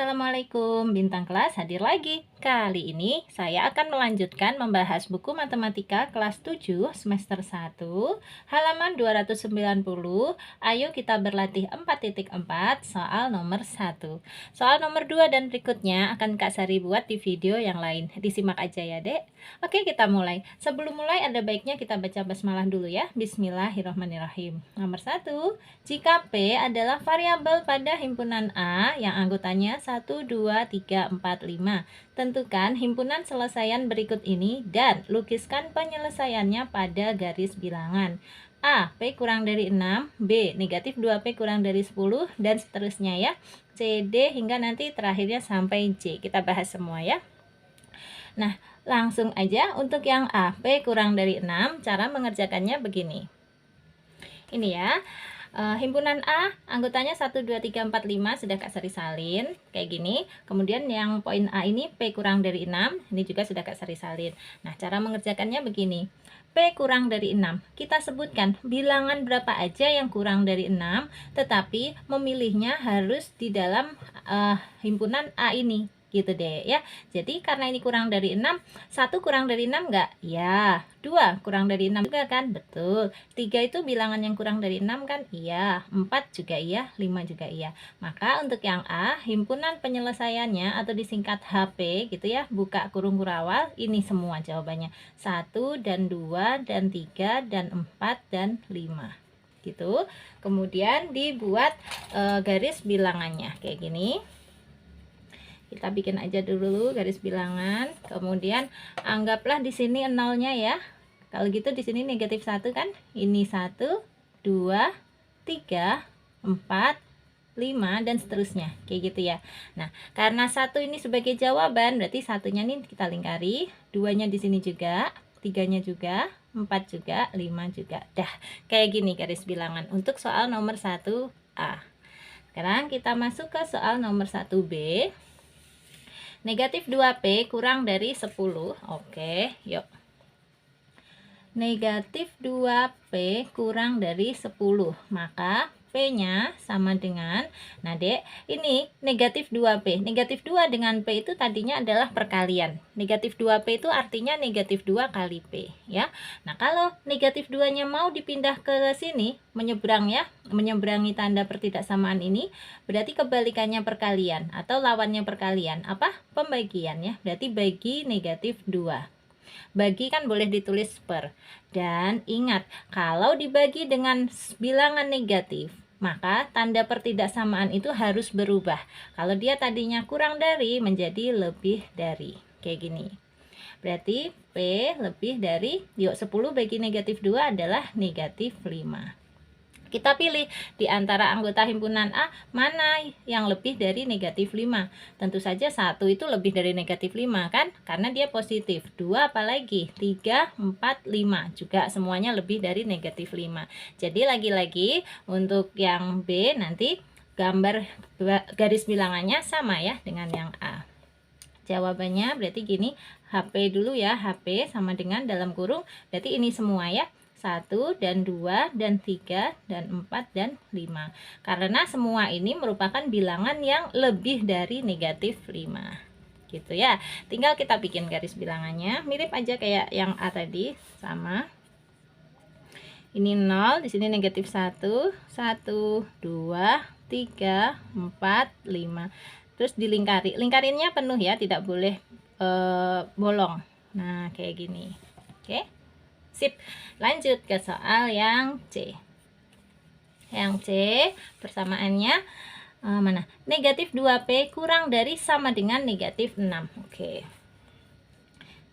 Assalamualaikum, Bintang kelas hadir lagi. Kali ini saya akan melanjutkan membahas buku matematika kelas 7 semester 1 halaman 290. Ayo kita berlatih 4.4 soal nomor 1. Soal nomor 2 dan berikutnya akan Kak Sari buat di video yang lain. Disimak aja ya, Dek. Oke, kita mulai. Sebelum mulai ada baiknya kita baca basmalah dulu ya. Bismillahirrahmanirrahim. Nomor 1, jika P adalah variabel pada himpunan A yang anggotanya 1, 2, 3, 4, 5. Tentukan himpunan selesaian berikut ini dan lukiskan penyelesaiannya pada garis bilangan. A. P kurang dari 6, B. Negatif 2P kurang dari 10, dan seterusnya ya. C, D, hingga nanti terakhirnya sampai J. Kita bahas semua ya. Nah, langsung aja untuk yang A. P kurang dari 6, cara mengerjakannya begini. Ini ya. Himpunan A anggotanya 1, 2, 3, 4, 5 sudah Kak Sari salin kayak gini. Kemudian yang poin A ini P kurang dari 6, ini juga sudah Kak Sari salin. Nah, cara mengerjakannya begini. P kurang dari 6, kita sebutkan bilangan berapa aja yang kurang dari 6, tetapi memilihnya harus di dalam himpunan A ini, gitu deh ya. Jadi karena ini kurang dari 6, 1 kurang dari 6 enggak? Ya. 2 kurang dari 6 juga kan? Betul. 3 itu bilangan yang kurang dari 6 kan? Iya. 4 juga iya, 5 juga iya. Maka untuk yang A, himpunan penyelesaiannya atau disingkat HP gitu ya, buka kurung kurawal, ini semua jawabannya. 1 dan 2 dan 3 dan 4 dan 5. Gitu. Kemudian dibuat garis bilangannya kayak gini. Kita bikin aja dulu garis bilangan. Kemudian anggaplah di sini nolnya ya. Kalau gitu di sini negatif 1 kan? Ini 1, 2, 3, 4, 5 dan seterusnya. Kayak gitu ya. Nah, karena 1 ini sebagai jawaban, berarti satunya nih kita lingkari, 2-nya di sini juga, 3-nya juga, 4 juga, 5 juga. Dah, kayak gini garis bilangan untuk soal nomor 1A. Sekarang kita masuk ke soal nomor 1B. Negatif 2P kurang dari 10. Oke, yuk. Negatif 2P kurang dari 10. Maka P-nya sama dengan, nah Dek, ini negatif 2P. Negatif 2 dengan P itu tadinya adalah perkalian. Negatif 2P itu artinya negatif 2 kali P. Ya. Nah, kalau negatif 2-nya mau dipindah ke sini, menyeberang ya, menyeberangi tanda pertidaksamaan ini, berarti kebalikannya perkalian atau lawannya perkalian. Apa? Pembagian ya. Berarti bagi negatif 2. Bagi kan boleh ditulis per. Dan ingat, kalau dibagi dengan bilangan negatif, maka tanda pertidaksamaan itu harus berubah. Kalau dia tadinya kurang dari menjadi lebih dari. Kayak gini. Berarti P lebih dari, yuk 10 bagi negatif 2 adalah negatif 5. Kita pilih di antara anggota himpunan A mana yang lebih dari negatif 5. Tentu saja 1 itu lebih dari negatif 5 kan? Karena dia positif. 2 apalagi? 3, 4, 5. Juga semuanya lebih dari negatif 5. Jadi lagi-lagi untuk yang B nanti gambar garis bilangannya sama ya dengan yang A. Jawabannya berarti gini, HP dulu ya. HP sama dengan dalam kurung. Berarti ini semua ya. 1 dan 2 dan 3 dan 4 dan 5. Karena semua ini merupakan bilangan yang lebih dari negatif 5. Gitu ya. Tinggal kita bikin garis bilangannya. Mirip aja kayak yang A tadi, sama. Ini 0, di sini negatif 1, 1, 2, 3, 4, 5. Terus dilingkari. Lingkarinnya penuh ya, tidak boleh bolong. Nah, kayak gini. Oke. Sip, lanjut ke soal yang C. Yang C, persamaannya mana? Negatif 2P kurang dari sama dengan negatif 6. Oke.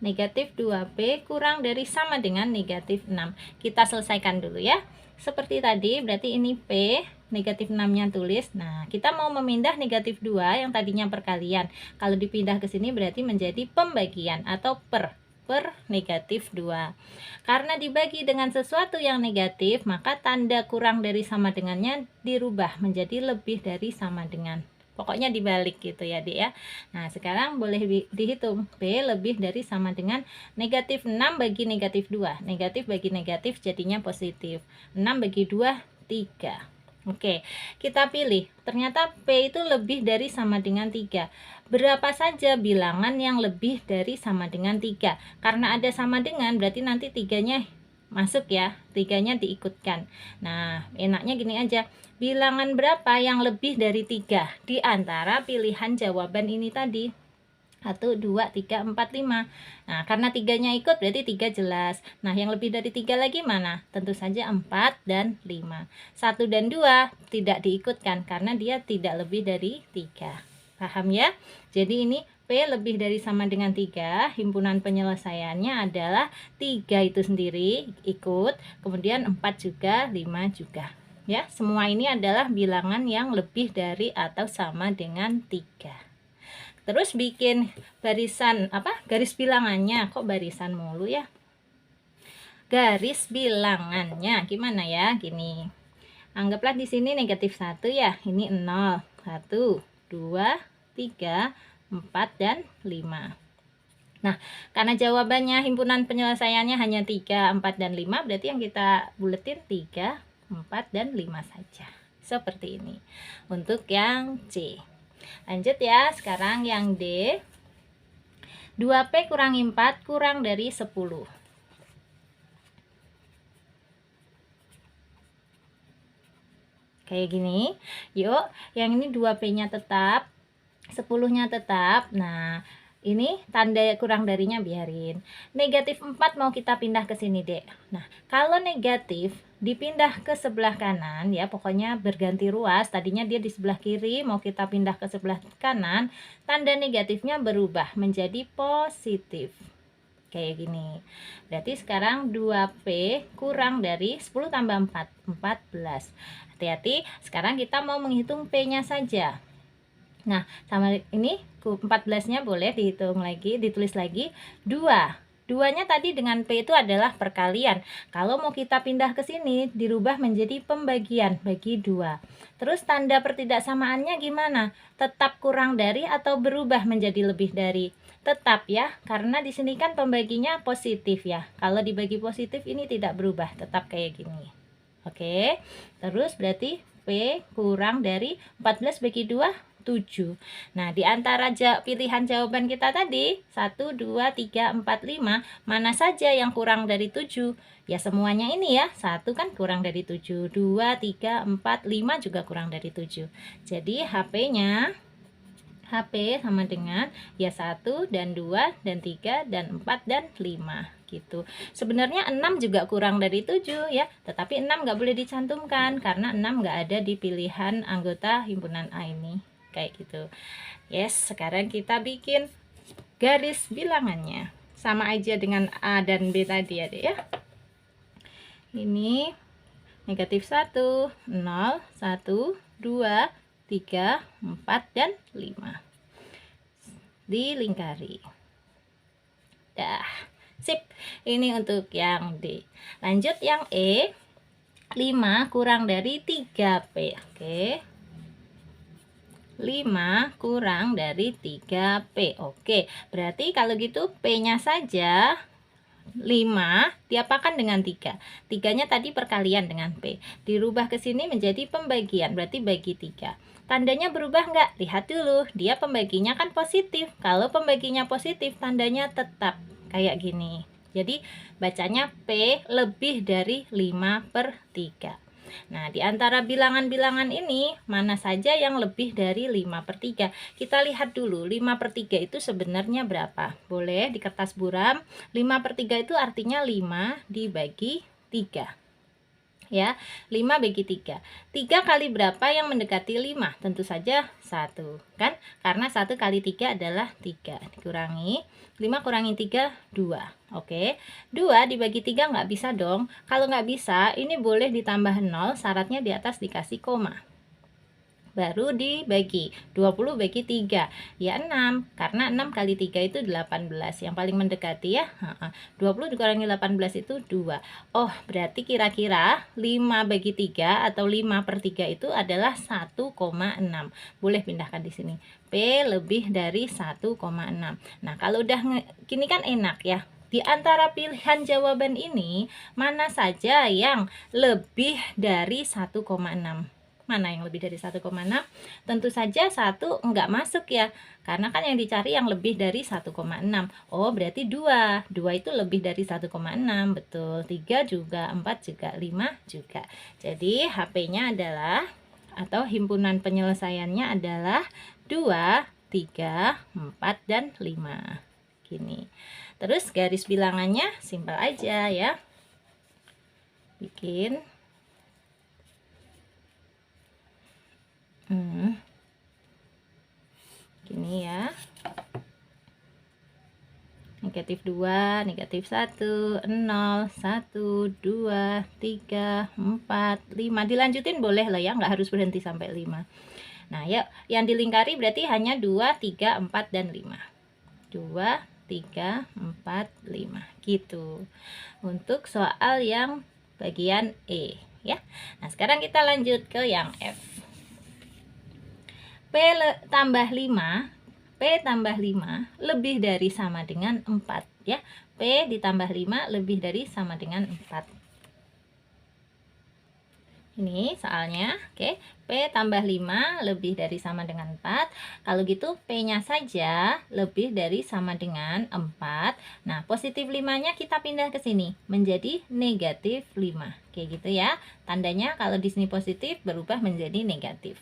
Negatif 2P kurang dari sama dengan negatif 6. Kita selesaikan dulu ya. Seperti tadi, berarti ini P, negatif 6-nya tulis. Nah, kita mau memindah negatif 2 yang tadinya perkalian. Kalau dipindah ke sini berarti menjadi pembagian atau per negatif 2. Karena dibagi dengan sesuatu yang negatif, maka tanda kurang dari sama dengannya dirubah menjadi lebih dari sama dengan. Pokoknya dibalik gitu ya, Dik ya. Nah, sekarang boleh dihitung. P lebih dari sama dengan negatif 6 bagi negatif 2. Negatif bagi negatif jadinya positif. 6 bagi 2, 3. Oke, kita pilih. Ternyata P itu lebih dari sama dengan 3. Berapa saja bilangan yang lebih dari sama dengan 3? Karena ada sama dengan, berarti nanti 3-nya masuk ya. 3-nya diikutkan. Nah, enaknya gini aja. Bilangan berapa yang lebih dari 3 di antara pilihan jawaban ini tadi? 1, 2, 3, 4, 5. Nah, karena 3-nya ikut berarti 3 jelas. Nah, yang lebih dari 3 lagi mana? Tentu saja 4 dan 5. 1 dan 2 tidak diikutkan karena dia tidak lebih dari 3. Paham ya? Jadi ini P lebih dari sama dengan 3. Himpunan penyelesaiannya adalah 3 itu sendiri ikut, kemudian 4 juga, 5 juga. Ya, semua ini adalah bilangan yang lebih dari atau sama dengan 3. Terus bikin barisan garis bilangannya, kok barisan mulu ya, garis bilangannya gimana ya, gini, anggaplah di sini negatif 1 ya, ini 0, 1, 2, 3, 4 dan 5. Nah, karena jawabannya himpunan penyelesaiannya hanya 3, 4 dan 5, berarti yang kita buletin 3, 4 dan 5 saja, seperti ini untuk yang C. Lanjut ya, sekarang yang D. 2P kurangi 4 kurang dari 10. Kayak gini. Yuk, yang ini 2P-nya tetap, 10-nya tetap. Nah, ini tanda kurang darinya biarin. Negatif 4 mau kita pindah ke sini, Dek. Nah, kalau negatif dipindah ke sebelah kanan ya, pokoknya berganti ruas. Tadinya dia di sebelah kiri, mau kita pindah ke sebelah kanan, tanda negatifnya berubah menjadi positif. Kayak gini. Berarti sekarang 2P kurang dari 10 tambah 4, 14. Hati-hati, sekarang kita mau menghitung P-nya saja. Nah, sama ini 14-nya boleh dihitung lagi, ditulis lagi 2. 2-nya tadi dengan P itu adalah perkalian. Kalau mau kita pindah ke sini, dirubah menjadi pembagian, bagi 2. Terus tanda pertidaksamaannya gimana? Tetap kurang dari atau berubah menjadi lebih dari? Tetap ya, karena di sini kan pembaginya positif ya. Kalau dibagi positif ini tidak berubah, tetap kayak gini. Oke, terus berarti P kurang dari 14 bagi 2, 7. Nah, di antara pilihan jawaban kita tadi, 1, 2, 3, 4, 5, mana saja yang kurang dari 7? Ya semuanya ini ya, 1 kan kurang dari 7, 2, 3, 4, 5 juga kurang dari 7. Jadi HP sama dengan ya 1 dan 2 dan 3 dan 4 dan 5 gitu. Sebenarnya 6 juga kurang dari 7 ya, tetapi 6 nggak boleh dicantumkan karena 6 nggak ada di pilihan anggota himpunan A ini. Kayak gitu. Yes, sekarang kita bikin garis bilangannya. Sama aja dengan A dan B tadi ya, Dek ya. Ini negatif 1, 0, 1, 2, 3, 4, dan 5. Dilingkari. Dah, sip. Ini untuk yang D. Lanjut yang E. 5 kurang dari 3P. Oke. 5 kurang dari 3P. Oke, berarti kalau gitu P-nya saja 5 diapakan dengan 3. 3-nya tadi perkalian dengan P. Dirubah ke sini menjadi pembagian, berarti bagi 3. Tandanya berubah nggak? Lihat dulu, dia pembaginya kan positif. Kalau pembaginya positif, tandanya tetap kayak gini. Jadi bacanya P lebih dari 5/3. Nah, di antara bilangan-bilangan ini, mana saja yang lebih dari 5/3? Kita lihat dulu, 5/3 itu sebenarnya berapa? Boleh di kertas buram, 5/3 itu artinya 5 dibagi 3. Ya, 5 bagi 3. 3 kali berapa yang mendekati 5? Tentu saja 1, kan? Karena 1 kali 3 adalah 3. Dikurangi, 5 kurangi 3, 2. Oke, 2 dibagi 3 nggak bisa dong. Kalau nggak bisa, ini boleh ditambah 0, syaratnya di atas dikasih koma. Baru dibagi, 20 bagi 3, ya 6, karena 6 kali 3 itu 18, yang paling mendekati ya. 20 dikurangi 18 itu 2. Oh, berarti kira-kira 5 bagi 3 atau 5/3 itu adalah 1,6. Boleh pindahkan di sini, P lebih dari 1,6. Nah, kalau udah gini kan enak ya. Di antara pilihan jawaban ini, mana saja yang lebih dari 1,6? Mana yang lebih dari 1,6? Tentu saja 1 enggak masuk ya, karena kan yang dicari yang lebih dari 1,6. Oh, berarti 2. 2 itu lebih dari 1,6, betul. 3 juga, 4 juga, 5 juga. Jadi HP-nya adalah, atau himpunan penyelesaiannya adalah 2, 3, 4, dan 5. Gini. Terus garis bilangannya simpel aja ya. Bikin gini ya, negatif 2, negatif 1, 0, 1, 2, 3, 4, 5. Dilanjutin boleh lah ya, nggak harus berhenti sampai 5. Nah, yuk, yang dilingkari berarti hanya 2, 3, 4, dan 5. 2, 3, 4, 5 gitu. Untuk soal yang bagian E ya. Nah, sekarang kita lanjut ke yang F. tambah 5, P tambah 5 lebih dari sama dengan 4 ya. P ditambah 5 lebih dari sama dengan 4. Ini soalnya, oke. P tambah 5 lebih dari sama dengan 4. Kalau gitu P-nya saja lebih dari sama dengan 4. Nah, positif 5-nya kita pindah ke sini menjadi negatif 5. Kayak gitu ya. Tandanya kalau di sini positif berubah menjadi negatif.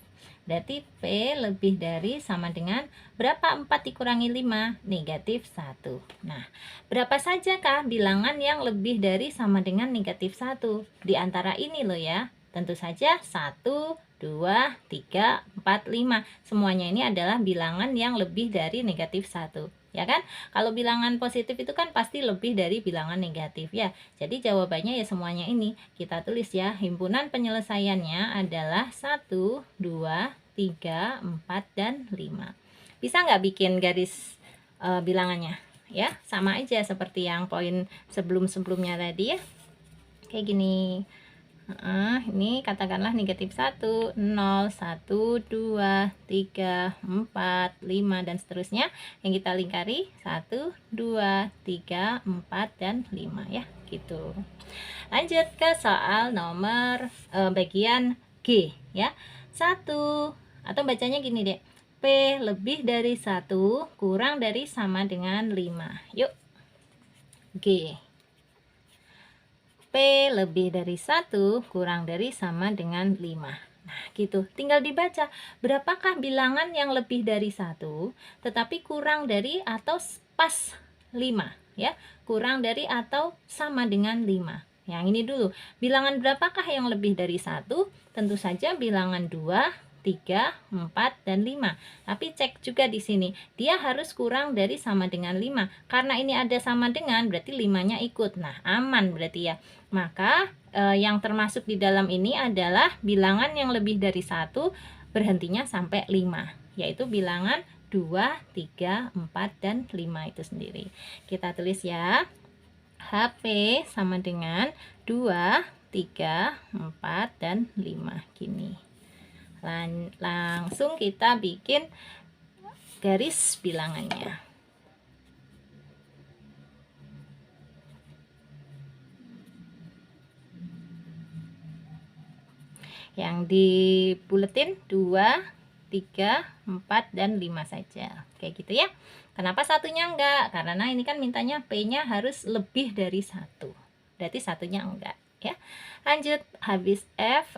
Berarti P lebih dari sama dengan berapa? 4 dikurangi 5? Negatif 1. Nah, berapa sajakah bilangan yang lebih dari sama dengan negatif 1? Di antara ini loh ya. Tentu saja 1, 2, 3, 4, 5. Semuanya ini adalah bilangan yang lebih dari negatif 1. Ya kan? Kalau bilangan positif itu kan pasti lebih dari bilangan negatif ya. Jadi jawabannya ya semuanya ini. Kita tulis ya, himpunan penyelesaiannya adalah 1, 2, 3, 4, dan 5. Bisa nggak bikin garis bilangannya? Ya, sama aja seperti yang poin sebelum-sebelumnya tadi ya. Kayak gini. Ini katakanlah negatif 1, 0, 1, 2, 3, 4, 5, dan seterusnya. Yang kita lingkari 1, 2, 3, 4, dan 5 ya, gitu. Lanjut ke soal nomor bagian G ya. 1, atau bacanya gini deh. P lebih dari 1 kurang dari sama dengan 5. Yuk. G. P lebih dari 1 kurang dari sama dengan 5. Nah, gitu. Tinggal dibaca, berapakah bilangan yang lebih dari 1 tetapi kurang dari atau pas 5 ya? Kurang dari atau sama dengan 5. Yang ini dulu. Bilangan berapakah yang lebih dari 1? Tentu saja bilangan 2, 3, 4, dan 5. Tapi cek juga di sini, dia harus kurang dari sama dengan 5. Karena ini ada sama dengan, berarti 5-nya ikut. Nah, aman berarti ya. Maka yang termasuk di dalam ini adalah bilangan yang lebih dari 1 berhentinya sampai 5, yaitu bilangan 2, 3, 4, dan 5 itu sendiri. Kita tulis ya, HP sama dengan 2, 3, 4, dan 5 gini. Langsung kita bikin garis bilangannya. Yang dibuletin 2, 3, 4, dan 5 saja. Kayak gitu ya. Kenapa satunya enggak? Karena ini kan mintanya P-nya harus lebih dari 1. Berarti satunya enggak ya. Lanjut, habis F,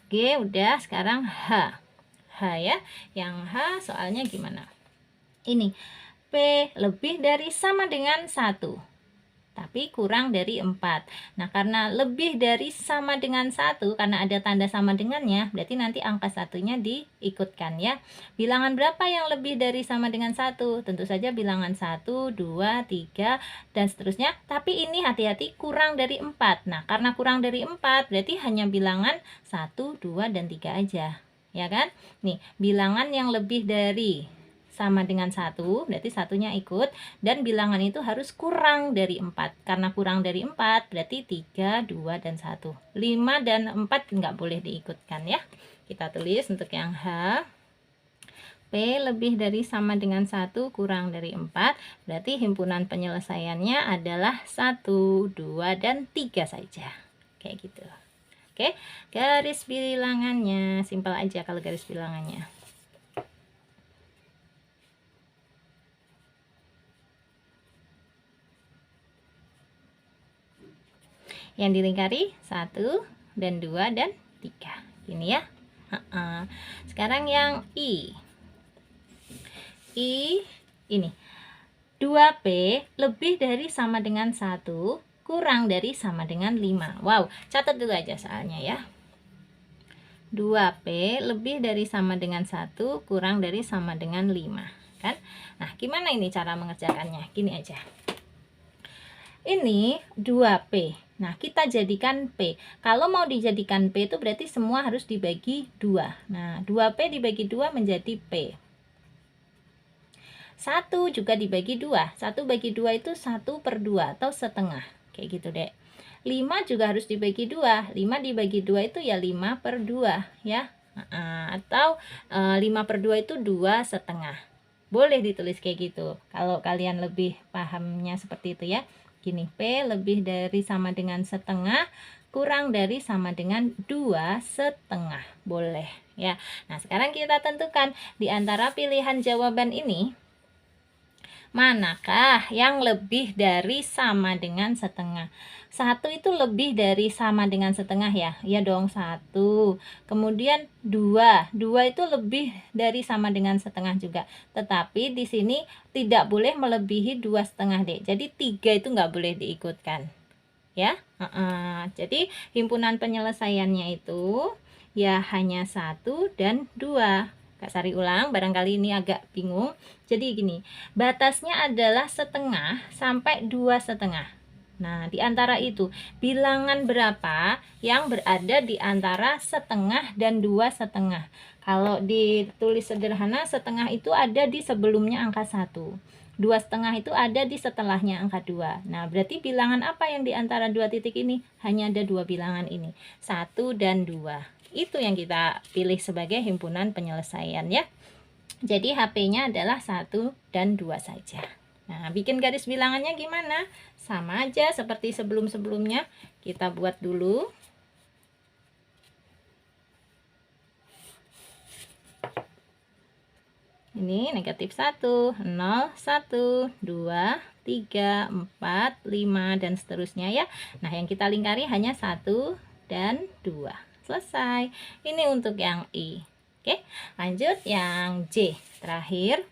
G udah, sekarang H. H ya. Yang H soalnya gimana? Ini P lebih dari sama dengan 1 tapi kurang dari 4. Nah, karena lebih dari sama dengan 1, karena ada tanda sama dengannya, berarti nanti angka satunya diikutkan ya. Bilangan berapa yang lebih dari sama dengan 1? Tentu saja bilangan 1, 2, 3, dan seterusnya. Tapi ini hati-hati kurang dari 4. Nah, karena kurang dari 4, berarti hanya bilangan 1, 2, dan 3 aja. Ya kan? Nih, bilangan yang lebih dari sama dengan 1, berarti satunya ikut, dan bilangan itu harus kurang dari 4. Karena kurang dari 4 berarti 3, 2, dan 1. 5 dan 4 nggak boleh diikutkan ya. Kita tulis untuk yang H, P lebih dari sama dengan 1 kurang dari 4, berarti himpunan penyelesaiannya adalah 1, 2, dan 3 saja. Kayak gitu. Oke, garis bilangannya simpel aja kalau garis bilangannya. Yang dilingkari 1 dan 2 dan 3. Ini ya. Sekarang yang I. I ini 2P lebih dari sama dengan 1 kurang dari sama dengan 5. Wow, catat dulu aja soalnya ya. 2P lebih dari sama dengan 1 kurang dari sama dengan 5 kan. Nah, gimana ini cara mengerjakannya? Gini aja. Ini 2P. Nah, kita jadikan P. Kalau mau dijadikan P itu berarti semua harus dibagi 2. Nah, 2P dibagi 2 menjadi P. 1 juga dibagi 2. 1 bagi 2 itu 1/2 atau setengah. Kayak gitu deh. 5 juga harus dibagi 2. 5 dibagi 2 itu ya 5/2 ya. Atau 5/2 itu 2/2. Boleh ditulis kayak gitu. Kalau kalian lebih pahamnya seperti itu ya. Gini, P lebih dari sama dengan setengah kurang dari sama dengan 2/2. Boleh ya. Nah, sekarang kita tentukan di antara pilihan jawaban ini manakah yang lebih dari sama dengan setengah. 1 itu lebih dari sama dengan setengah ya. Ya dong, 1. Kemudian 2. 2 itu lebih dari sama dengan setengah juga. Tetapi di sini tidak boleh melebihi 2/2 deh. Jadi 3 itu nggak boleh diikutkan. Ya. Jadi himpunan penyelesaiannya itu ya hanya 1 dan 2. Kak Sari ulang, barangkali ini agak bingung. Jadi gini, batasnya adalah setengah sampai 2/2. Nah, di antara itu, bilangan berapa yang berada di antara setengah dan 2/2? Kalau ditulis sederhana, setengah itu ada di sebelumnya angka 1. 2/2 itu ada di setelahnya angka 2. Nah, berarti bilangan apa yang di antara dua titik ini? Hanya ada dua bilangan ini, 1 dan 2. Itu yang kita pilih sebagai himpunan penyelesaian ya. Jadi HP-nya adalah 1 dan 2 saja. Nah, bikin garis bilangannya gimana? Sama aja seperti sebelum-sebelumnya. Kita buat dulu. Ini negatif 1, 0, 1, 2, 3, 4, 5, dan seterusnya ya. Nah, yang kita lingkari hanya 1 dan 2. Selesai. Ini untuk yang I. Oke, lanjut yang J. Terakhir,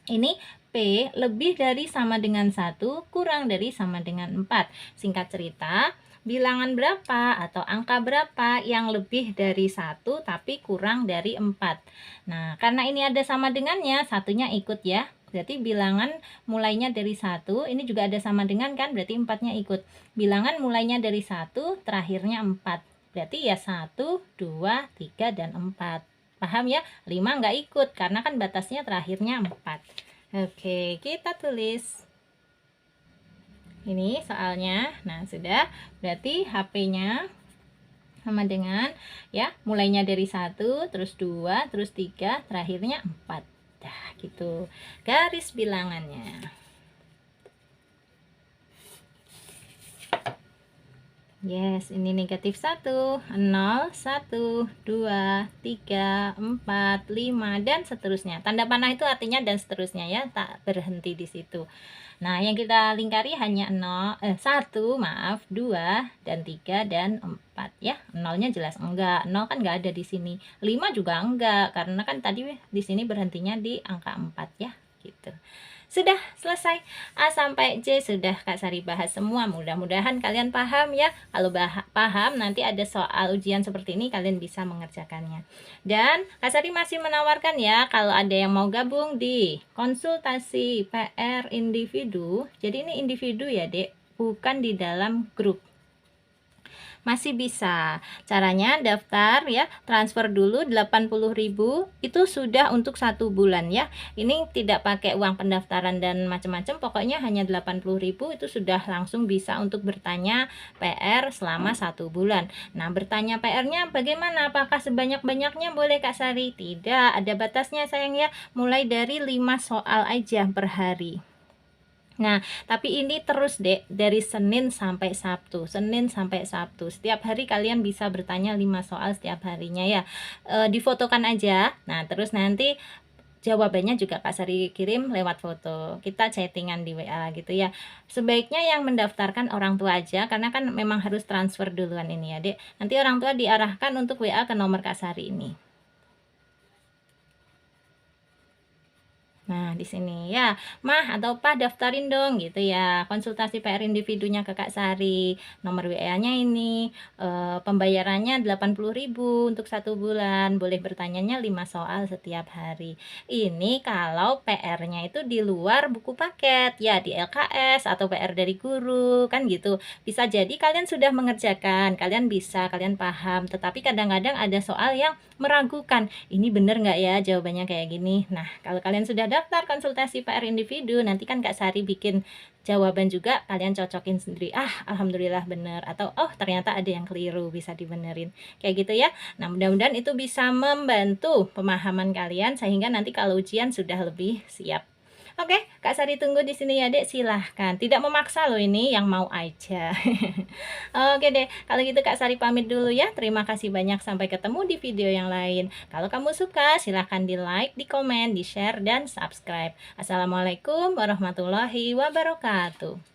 ini P lebih dari sama dengan 1 kurang dari sama dengan 4. Singkat cerita, bilangan berapa atau angka berapa yang lebih dari 1 tapi kurang dari 4. Nah, karena ini ada sama dengannya, satunya ikut ya. Berarti bilangan mulainya dari 1, ini juga ada sama dengan kan, berarti 4-nya ikut. Bilangan mulainya dari 1, terakhirnya 4. Berarti ya 1, 2, 3, dan 4. Paham ya? 5 nggak ikut karena kan batasnya terakhirnya 4. Oke, kita tulis. Ini soalnya. Nah, sudah. Berarti HP-nya sama dengan ya, mulainya dari 1, terus 2, terus 3, terakhirnya 4. Dah, gitu. Garis bilangannya. Yes, ini negatif 1, 0, 1, 2, 3, 4, 5, dan seterusnya. Tanda panah itu artinya dan seterusnya ya, tak berhenti di situ. Nah, yang kita lingkari hanya 1, maaf, 2, dan 3, dan 4 ya. 0-nya jelas enggak, 0 kan enggak ada di sini. 5 juga enggak, karena kan tadi di sini berhentinya di angka 4 ya, gitu. Sudah selesai, A sampai J sudah Kak Sari bahas semua. Mudah-mudahan kalian paham ya. Kalau paham, nanti ada soal ujian seperti ini, kalian bisa mengerjakannya. Dan Kak Sari masih menawarkan ya, kalau ada yang mau gabung di konsultasi PR individu. Jadi ini individu ya dek, bukan di dalam grup. Masih bisa. Caranya daftar ya, transfer dulu 80.000, itu sudah untuk 1 bulan ya. Ini tidak pakai uang pendaftaran dan macam-macam, pokoknya hanya 80.000 itu sudah langsung bisa untuk bertanya PR selama 1 bulan. Nah, bertanya PR-nya bagaimana? Apakah sebanyak-banyaknya boleh Kak Sari? Tidak, ada batasnya sayang ya. Mulai dari 5 soal aja per hari. Nah, tapi ini terus Dek, dari Senin sampai Sabtu. Senin sampai Sabtu. Setiap hari kalian bisa bertanya 5 soal setiap harinya ya. Difotokan aja. Nah, terus nanti jawabannya juga Kak Sari kirim lewat foto. Kita chattingan di WA gitu ya. Sebaiknya yang mendaftarkan orang tua aja karena kan memang harus transfer duluan ini ya, Dek. Nanti orang tua diarahkan untuk WA ke nomor Kak Sari ini. Nah, di sini ya, Mah atau Pak daftarin dong gitu ya. Konsultasi PR individunya ke Kak Sari. Nomor WA-nya ini, pembayarannya 80.000 untuk 1 bulan. Boleh bertanyanya 5 soal setiap hari. Ini kalau PR-nya itu di luar buku paket, ya di LKS atau PR dari guru, kan gitu. Bisa jadi kalian sudah mengerjakan, kalian bisa, kalian paham, tetapi kadang-kadang ada soal yang meragukan, ini bener nggak ya jawabannya kayak gini. Nah, kalau kalian sudah daftar konsultasi PR individu, nanti kan Kak Sari bikin jawaban juga, kalian cocokin sendiri, alhamdulillah bener, atau oh ternyata ada yang keliru, bisa dibenerin kayak gitu ya. Nah, mudah-mudahan itu bisa membantu pemahaman kalian sehingga nanti kalau ujian sudah lebih siap. Oke, Kak Sari tunggu di sini ya, Dek. Silahkan. Tidak memaksa loh ini, yang mau aja. Oke deh, kalau gitu Kak Sari pamit dulu ya. Terima kasih banyak, sampai ketemu di video yang lain. Kalau kamu suka, silahkan di like, di komen, di share, dan subscribe. Assalamualaikum warahmatullahi wabarakatuh.